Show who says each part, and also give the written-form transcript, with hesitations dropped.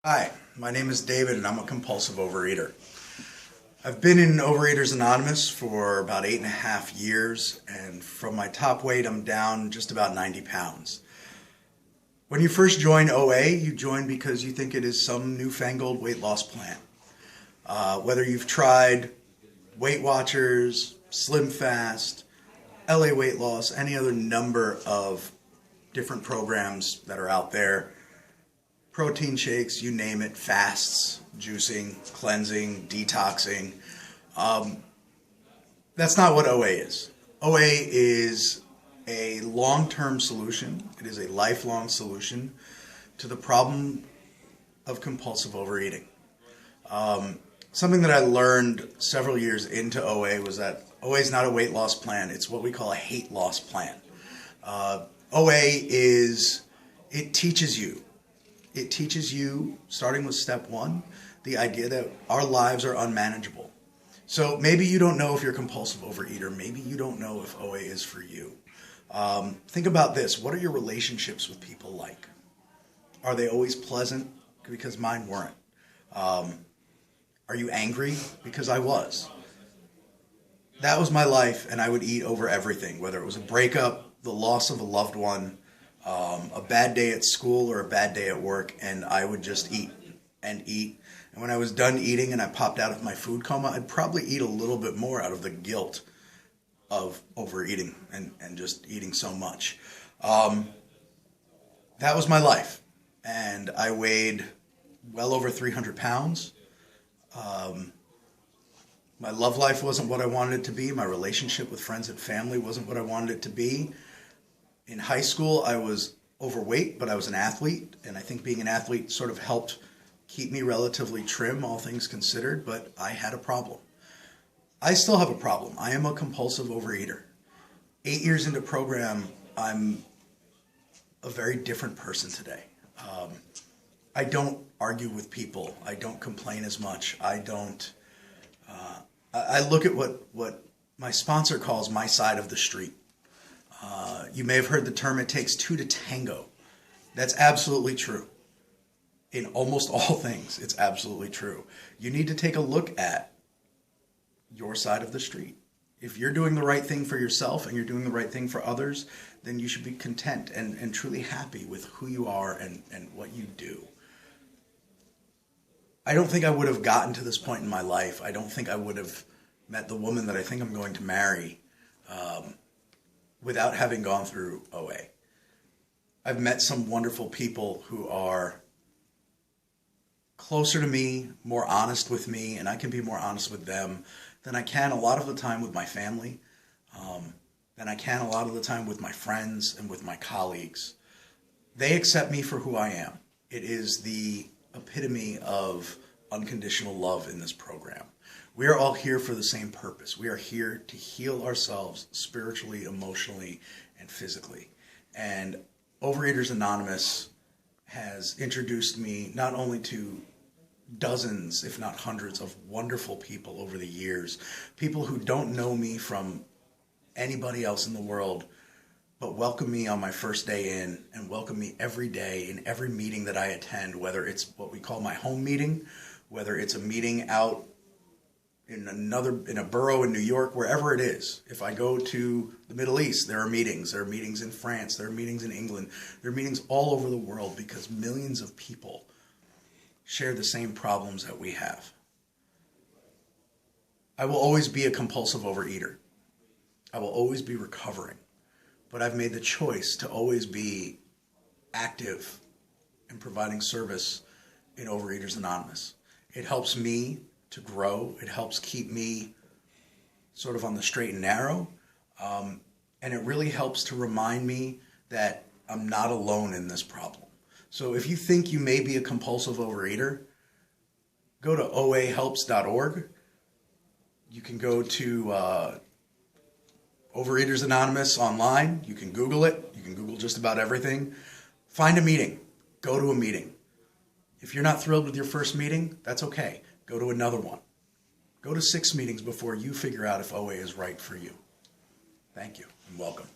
Speaker 1: Hi, my name is David and I'm a compulsive overeater. I've been in Overeaters Anonymous for about 8.5 years, and from my top weight I'm down just about 90 pounds. When you first join OA, you join because you think it is some newfangled weight loss plan. Whether you've tried Weight Watchers, Slim Fast, LA Weight Loss, any other number of different programs that are out there, protein shakes, you name it, fasts, juicing, cleansing, detoxing. That's not what OA is. OA is a long-term solution. It is a lifelong solution to the problem of compulsive overeating. Something that I learned several years into OA was that OA is not a weight loss plan. It's what we call a hate loss plan. OA is, it teaches you, starting with step one, the idea that our lives are unmanageable. So maybe you don't know if you're a compulsive overeater. Maybe you don't know if OA is for you. Think about this. What are your relationships with people like? Are they always pleasant? Because mine weren't. Are you angry? Because I was. That was my life, and I would eat over everything, whether it was a breakup, the loss of a loved one, a bad day at school or a bad day at work, and I would just eat and eat. And when I was done eating and I popped out of my food coma, I'd probably eat a little bit more out of the guilt of overeating and just eating so much. That was my life, and I weighed well over 300 pounds. My love life wasn't what I wanted it to be. My relationship with friends and family wasn't what I wanted it to be. In high school, I was overweight, but I was an athlete, and I think being an athlete sort of helped keep me relatively trim, all things considered, but I had a problem. I still have a problem. I am a compulsive overeater. 8 years into program, I'm a very different person today. I don't argue with people. I don't complain as much. I look at what my sponsor calls my side of the street. You may have heard the term, it takes two to tango. That's absolutely true. In almost all things, it's absolutely true. You need to take a look at your side of the street. If you're doing the right thing for yourself and you're doing the right thing for others, then you should be content and truly happy with who you are and what you do. I don't think I would have gotten to this point in my life. I don't think I would have met the woman that I think I'm going to marry without having gone through OA. I've met some wonderful people who are closer to me, more honest with me, and I can be more honest with them than I can a lot of the time with my family, than I can a lot of the time with my friends and with my colleagues. They accept me for who I am. It is the epitome of unconditional love in this program. We are all here for the same purpose. We are here to heal ourselves spiritually, emotionally, and physically. And Overeaters Anonymous has introduced me not only to dozens, if not hundreds, of wonderful people over the years, people who don't know me from anybody else in the world, but welcome me on my first day in and welcome me every day in every meeting that I attend, whether it's what we call my home meeting, whether it's a meeting out in a borough in New York, wherever it is. If I go to the Middle East, there are meetings. There are meetings in France. There are meetings in England. There are meetings all over the world because millions of people share the same problems that we have. I will always be a compulsive overeater. I will always be recovering. But I've made the choice to always be active in providing service in Overeaters Anonymous. It helps me to grow. It helps keep me sort of on the straight and narrow. And it really helps to remind me that I'm not alone in this problem. So if you think you may be a compulsive overeater, go to oahelps.org. You can go to Overeaters Anonymous online. You can Google it. You can Google just about everything. Find a meeting. Go to a meeting. If you're not thrilled with your first meeting, that's okay. Go to another one. Go to 6 meetings before you figure out if OA is right for you. Thank you and welcome.